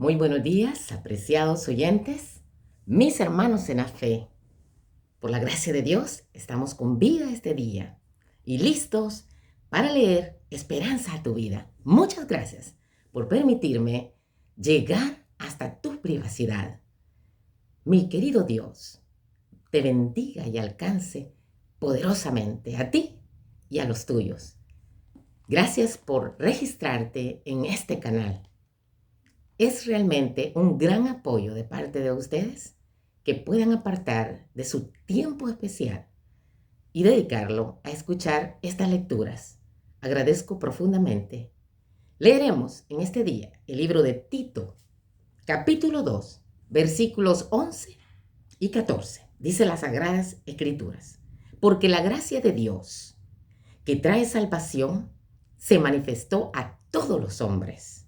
Muy buenos días, apreciados oyentes, mis hermanos en la fe. Por la gracia de Dios, estamos con vida este día y listos para leer Esperanza a tu vida. Muchas gracias por permitirme llegar hasta tu privacidad. Mi querido Dios, te bendiga y alcance poderosamente a ti y a los tuyos. Gracias por registrarte en este canal. Es realmente un gran apoyo de parte de ustedes que puedan apartar de su tiempo especial y dedicarlo a escuchar estas lecturas. Agradezco profundamente. Leeremos en este día el libro de Tito, capítulo 2, versículos 11 y 14. Dice las Sagradas Escrituras: porque la gracia de Dios, que trae salvación, se manifestó a todos los hombres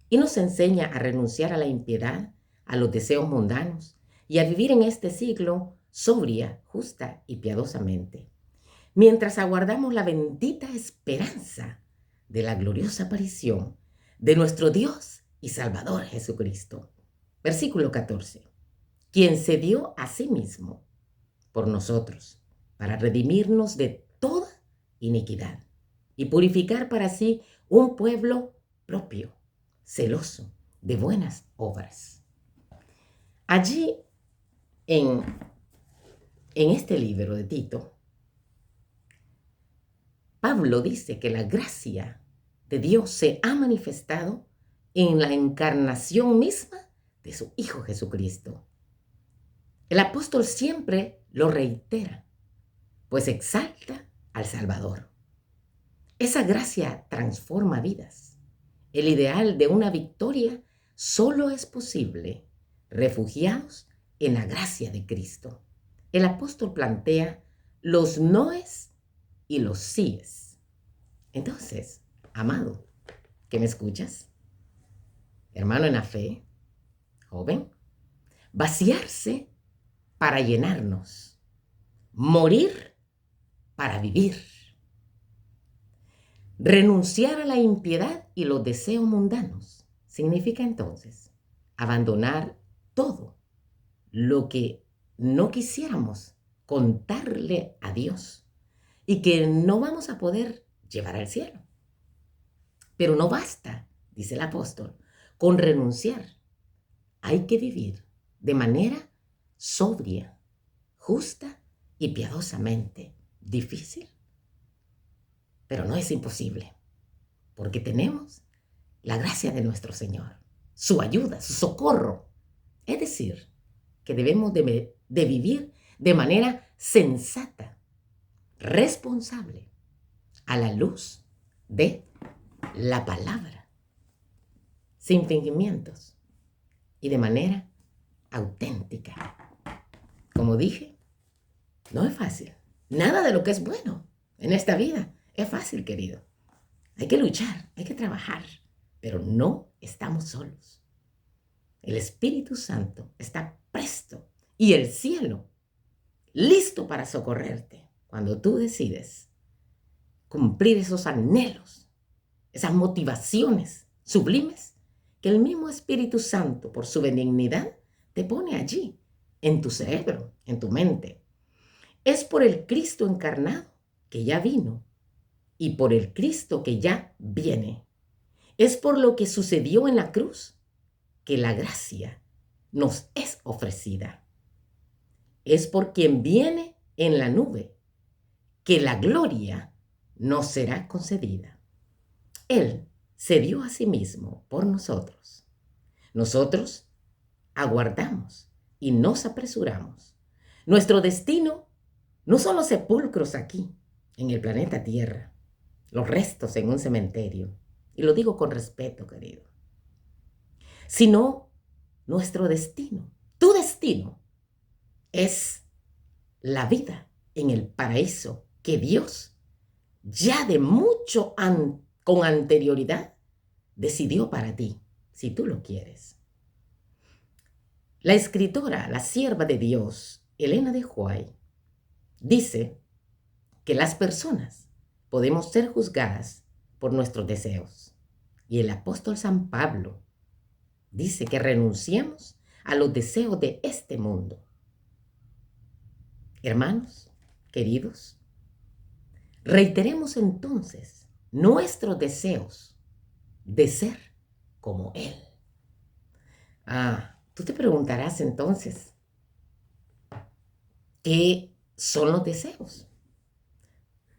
y nos enseña a renunciar a la impiedad, a los deseos mundanos y a vivir en este siglo sobria, justa y piadosamente, mientras aguardamos la bendita esperanza de la gloriosa aparición de nuestro Dios y Salvador Jesucristo. Versículo 14. Quien se dio a sí mismo por nosotros para redimirnos de toda iniquidad y purificar para sí un pueblo propio, celoso de buenas obras. Allí, en este libro de Tito, Pablo dice que la gracia de Dios se ha manifestado en la encarnación misma de su Hijo Jesucristo. El apóstol siempre lo reitera, pues exalta al Salvador. Esa gracia transforma vidas. El ideal de una victoria solo es posible refugiados en la gracia de Cristo. El apóstol plantea los noes y los síes. Entonces, amado, ¿que me escuchas? Hermano en la fe, joven, vaciarse para llenarnos, morir para vivir, renunciar a la impiedad y los deseos mundanos significa entonces abandonar todo lo que no quisiéramos contarle a Dios y que no vamos a poder llevar al cielo. Pero no basta, dice el apóstol, con renunciar. Hay que vivir de manera sobria, justa y piadosamente. ¿Difícil? Pero no es imposible, porque tenemos la gracia de nuestro Señor, su ayuda, su socorro. Es decir, que debemos de vivir de manera sensata, responsable, a la luz de la palabra, sin fingimientos y de manera auténtica. Como dije, no es fácil. Nada de lo que es bueno en esta vida es fácil, querido. Hay que luchar, hay que trabajar, pero no estamos solos. El Espíritu Santo está presto y el cielo listo para socorrerte cuando tú decides cumplir esos anhelos, esas motivaciones sublimes que el mismo Espíritu Santo, por su benignidad, te pone allí, en tu cerebro, en tu mente. Es por el Cristo encarnado que ya vino y por el Cristo que ya viene. Es por lo que sucedió en la cruz que la gracia nos es ofrecida. Es por quien viene en la nube que la gloria nos será concedida. Él se dio a sí mismo por nosotros. Nosotros aguardamos y nos apresuramos. Nuestro destino no son los sepulcros aquí, en el planeta Tierra, los restos en un cementerio, y lo digo con respeto, querido, sino nuestro destino, tu destino, es la vida en el paraíso que Dios ya de mucho con anterioridad decidió para ti, si tú lo quieres. La escritora, la sierva de Dios, Elena de White, dice que las personas podemos ser juzgadas por nuestros deseos. Y el apóstol San Pablo dice que renunciemos a los deseos de este mundo. Hermanos, queridos, reiteremos entonces nuestros deseos de ser como Él. Tú te preguntarás entonces, ¿qué son los deseos?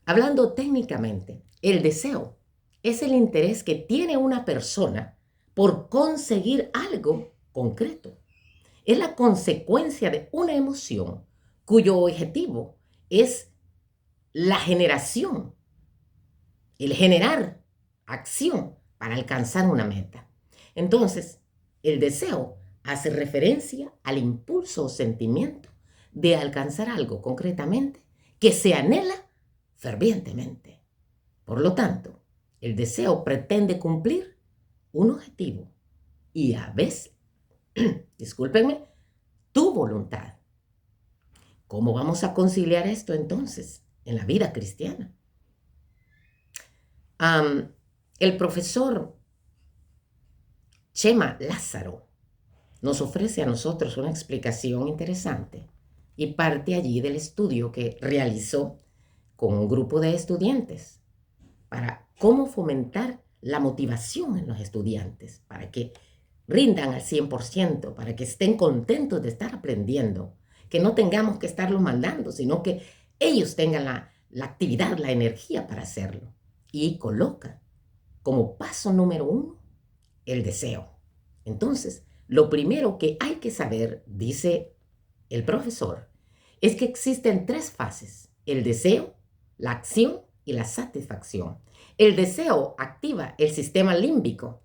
Hablando técnicamente, el deseo es el interés que tiene una persona por conseguir algo concreto. Es la consecuencia de una emoción cuyo objetivo es la generación, el generar acción para alcanzar una meta. Entonces, el deseo hace referencia al impulso o sentimiento de alcanzar algo concretamente que se anhela fervientemente. Por lo tanto, el deseo pretende cumplir un objetivo y a veces, discúlpenme, tu voluntad. ¿Cómo vamos a conciliar esto entonces en la vida cristiana? El profesor Chema Lázaro nos ofrece a nosotros una explicación interesante y parte allí del estudio que realizó con un grupo de estudiantes para cómo fomentar la motivación en los estudiantes, para que rindan al 100%, para que estén contentos de estar aprendiendo, que no tengamos que estarlos mandando, sino que ellos tengan la actividad, la energía para hacerlo. Y coloca como paso número 1 el deseo. Entonces, lo primero que hay que saber, dice el profesor, es que existen 3 fases: el deseo, la acción y la satisfacción. El deseo activa el sistema límbico,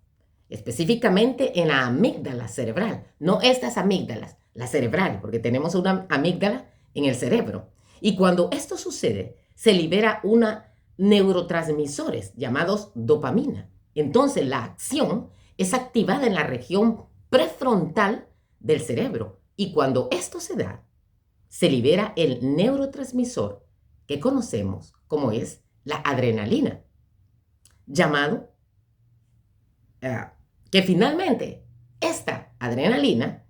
específicamente en la amígdala cerebral, no estas amígdalas, la cerebral, porque tenemos una amígdala en el cerebro. Y cuando esto sucede, se libera una neurotransmisores llamados dopamina. Entonces la acción es activada en la región prefrontal del cerebro y cuando esto se da, se libera el neurotransmisor que conocemos como es la adrenalina, llamado que finalmente esta adrenalina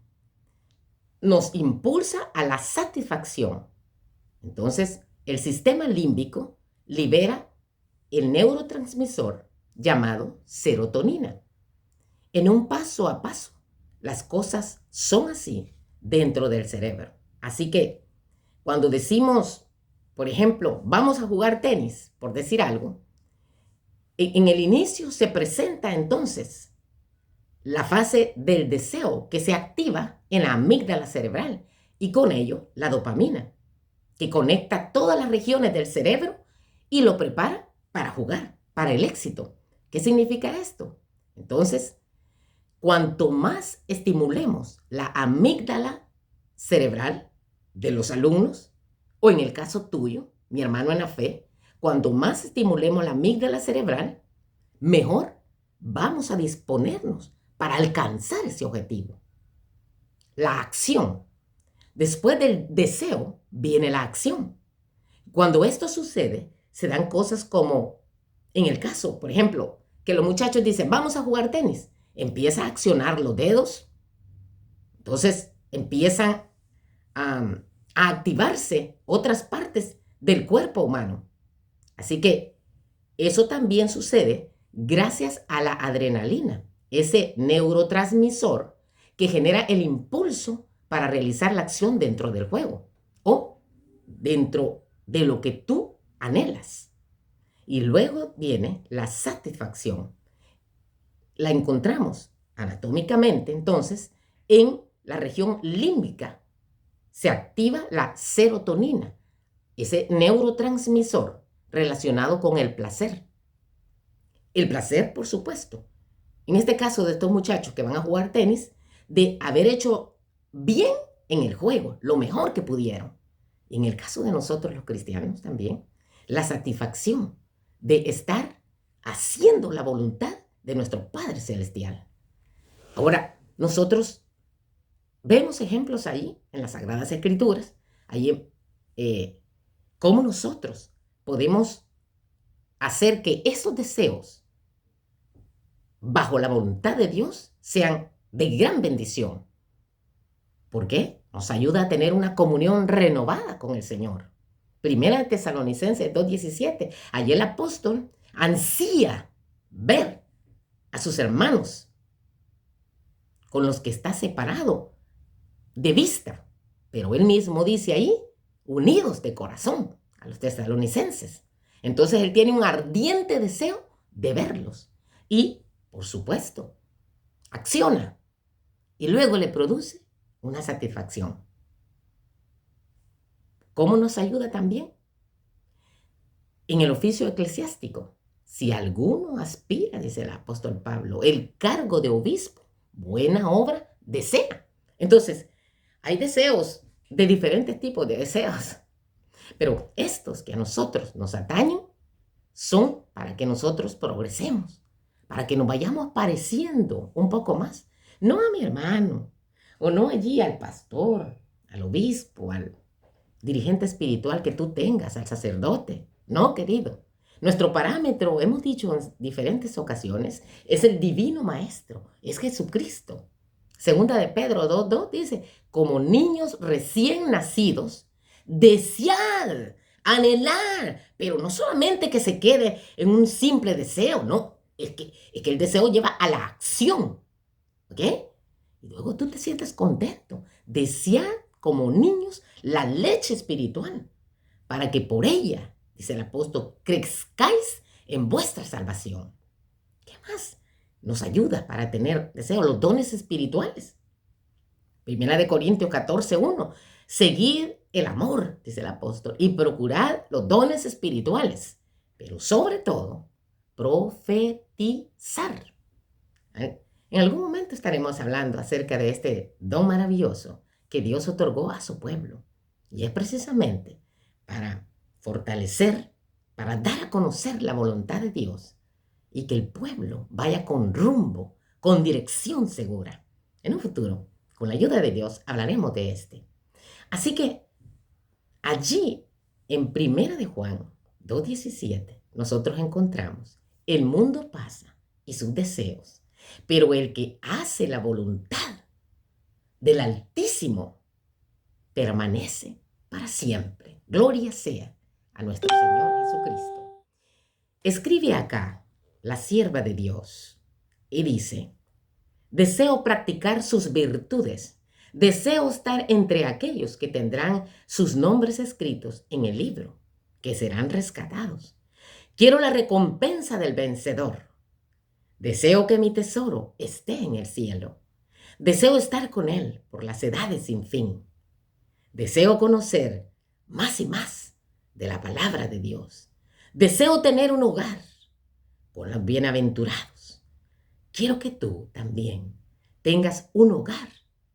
nos impulsa a la satisfacción. Entonces, el sistema límbico libera el neurotransmisor llamado serotonina. En un paso a paso, las cosas son así dentro del cerebro. Así que cuando decimos, por ejemplo, vamos a jugar tenis, por decir algo, en el inicio se presenta entonces la fase del deseo que se activa en la amígdala cerebral y con ello la dopamina, que conecta todas las regiones del cerebro y lo prepara para jugar, para el éxito. ¿Qué significa esto? Entonces, cuanto más estimulemos la amígdala cerebral de los alumnos, o en el caso tuyo, mi hermano en la fe, cuanto más estimulemos la amígdala cerebral, mejor vamos a disponernos para alcanzar ese objetivo. La acción. Después del deseo viene la acción. Cuando esto sucede, se dan cosas como, en el caso, por ejemplo, que los muchachos dicen, vamos a jugar tenis. Empieza a accionar los dedos. Entonces empiezan a activarse otras partes del cuerpo humano. Así que eso también sucede gracias a la adrenalina, ese neurotransmisor que genera el impulso para realizar la acción dentro del juego o dentro de lo que tú anhelas. Y luego viene la satisfacción. La encontramos anatómicamente, entonces, en la región límbica. Se activa la serotonina, ese neurotransmisor relacionado con el placer. El placer, por supuesto. En este caso de estos muchachos que van a jugar tenis, de haber hecho bien en el juego, lo mejor que pudieron. Y en el caso de nosotros los cristianos también, la satisfacción de estar haciendo la voluntad de nuestro Padre Celestial. Ahora, nosotros vemos ejemplos ahí en las Sagradas Escrituras, ahí cómo nosotros podemos hacer que esos deseos bajo la voluntad de Dios sean de gran bendición. ¿Por qué? Nos ayuda a tener una comunión renovada con el Señor. Primera de Tesalonicenses 2:17. Allí el apóstol ansía ver a sus hermanos con los que está separado de vista. Pero él mismo dice ahí, unidos de corazón a los tesalonicenses. Entonces él tiene un ardiente deseo de verlos. Y, por supuesto, acciona. Y luego le produce una satisfacción. ¿Cómo nos ayuda también? En el oficio eclesiástico, si alguno aspira, dice el apóstol Pablo, el cargo de obispo, buena obra desea. Entonces, hay deseos de diferentes tipos de deseos, pero estos que a nosotros nos atañen son para que nosotros progresemos, para que nos vayamos pareciendo un poco más, no a mi hermano, o no allí al pastor, al obispo, al dirigente espiritual que tú tengas, al sacerdote. No, querido. Nuestro parámetro, hemos dicho en diferentes ocasiones, es el divino maestro, es Jesucristo. Segunda de Pedro 2:2 dice, como niños recién nacidos, desead, anhelar, pero no solamente que se quede en un simple deseo, no, es que el deseo lleva a la acción, ¿ok? Y luego tú te sientes contento. Desead como niños la leche espiritual, para que por ella, dice el apóstol, crezcáis en vuestra salvación. ¿Qué más nos ayuda para tener deseo? Los dones espirituales. Primera de Corintios 14:1. Seguid el amor, dice el apóstol, y procurad los dones espirituales, pero sobre todo, profetizar. En algún momento estaremos hablando acerca de este don maravilloso que Dios otorgó a su pueblo. Y es precisamente para fortalecer, para dar a conocer la voluntad de Dios y que el pueblo vaya con rumbo, con dirección segura. En un futuro, con la ayuda de Dios, hablaremos de este. Así que allí, en Primera de Juan 2:17, nosotros encontramos, el mundo pasa y sus deseos, pero el que hace la voluntad del Altísimo permanece para siempre. Gloria sea a nuestro Señor Jesucristo. Escribe acá la sierva de Dios y dice, deseo practicar sus virtudes, deseo estar entre aquellos que tendrán sus nombres escritos en el libro, que serán rescatados. Quiero la recompensa del vencedor. Deseo que mi tesoro esté en el cielo. Deseo estar con él por las edades sin fin. Deseo conocer más y más de la palabra de Dios. Deseo tener un hogar con los bienaventurados. Quiero que tú también tengas un hogar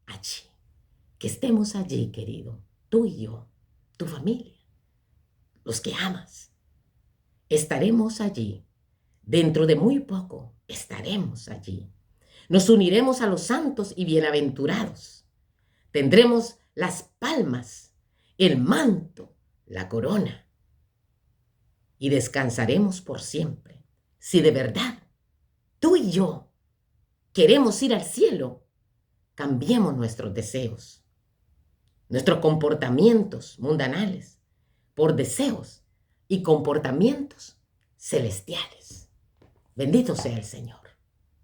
allí. Que estemos allí, querido, tú y yo, tu familia, los que amas. Estaremos allí. Dentro de muy poco estaremos allí. Nos uniremos a los santos y bienaventurados. Tendremos las palmas, el manto, la corona. Y descansaremos por siempre. Si de verdad tú y yo queremos ir al cielo, cambiemos nuestros deseos, nuestros comportamientos mundanales, por deseos y comportamientos celestiales. Bendito sea el Señor.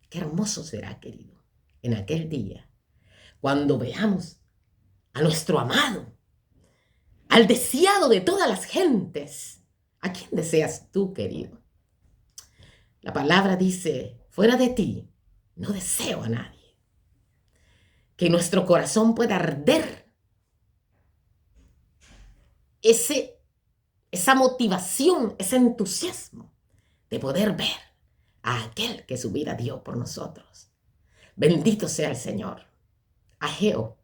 Qué hermoso será, querido, en aquel día, cuando veamos a nuestro amado, al deseado de todas las gentes. ¿A quién deseas tú, querido? La palabra dice, fuera de ti, no deseo a nadie. Que nuestro corazón pueda arder esa motivación, ese entusiasmo de poder ver a aquel que su vida dio por nosotros. Bendito sea el Señor. Ageo,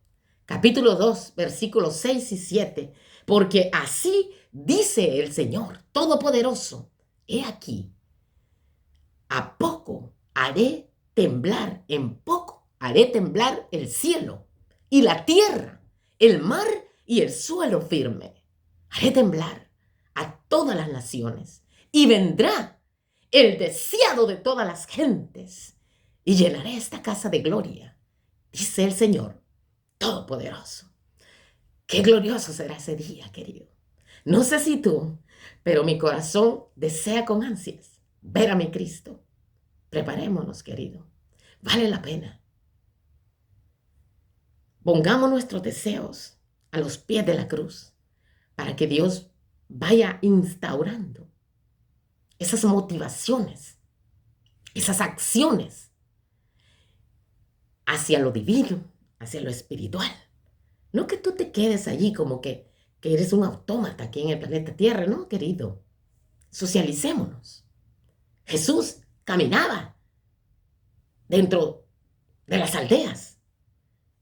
capítulo 2, versículos 6 y 7. Porque así dice el Señor Todopoderoso. He aquí, a poco haré temblar, en poco haré temblar el cielo y la tierra, el mar y el suelo firme. Haré temblar a todas las naciones y vendrá el deseado de todas las gentes y llenaré esta casa de gloria dice el Señor Todopoderoso. Qué glorioso será ese día, querido. No sé si tú, pero mi corazón desea con ansias ver a mi Cristo. Preparémonos, querido. Vale la pena. Pongamos nuestros deseos a los pies de la cruz para que Dios vaya instaurando esas motivaciones, esas acciones hacia lo divino, hacia lo espiritual. No que tú te quedes allí como que eres un autómata aquí en el planeta Tierra, no, querido. Socialicémonos. Jesús caminaba dentro de las aldeas,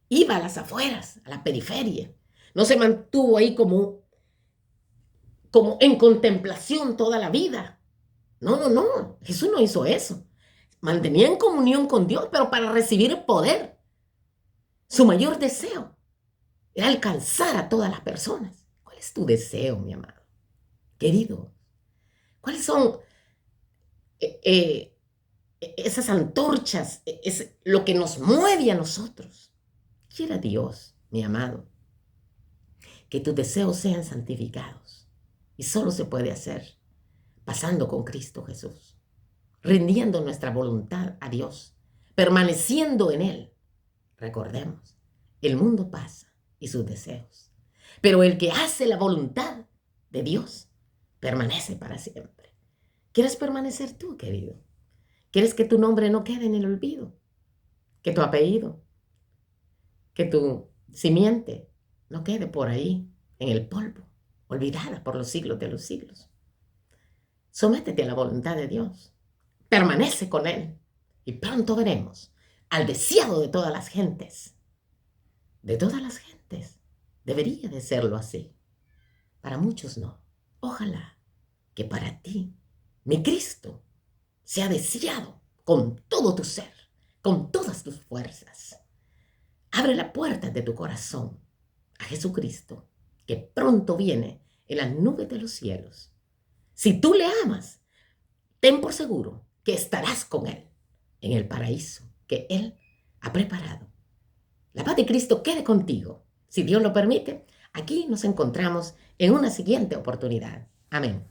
iba a las afueras, a la periferia. No se mantuvo ahí como en contemplación toda la vida. No, no, no. Jesús no hizo eso. Mantenía en comunión con Dios, pero para recibir el poder. Su mayor deseo era alcanzar a todas las personas. ¿Cuál es tu deseo, mi amado? Querido, ¿cuáles son esas antorchas, es lo que nos mueve a nosotros? Quiera Dios, mi amado, que tus deseos sean santificados. Y solo se puede hacer pasando con Cristo Jesús, rindiendo nuestra voluntad a Dios, permaneciendo en Él. Recordemos, el mundo pasa y sus deseos, pero el que hace la voluntad de Dios permanece para siempre. ¿Quieres permanecer tú, querido? ¿Quieres que tu nombre no quede en el olvido? Que tu apellido, que tu simiente no quede por ahí en el polvo, olvidada por los siglos de los siglos. Sométete a la voluntad de Dios, permanece con Él y pronto veremos al deseado de todas las gentes. De todas las gentes. Debería de serlo así. Para muchos no. Ojalá que para ti, mi Cristo, sea deseado con todo tu ser, con todas tus fuerzas. Abre la puerta de tu corazón a Jesucristo, que pronto viene en las nubes de los cielos. Si tú le amas, ten por seguro que estarás con Él en el paraíso que Él ha preparado. La paz de Cristo quede contigo. Si Dios lo permite, aquí nos encontramos en una siguiente oportunidad. Amén.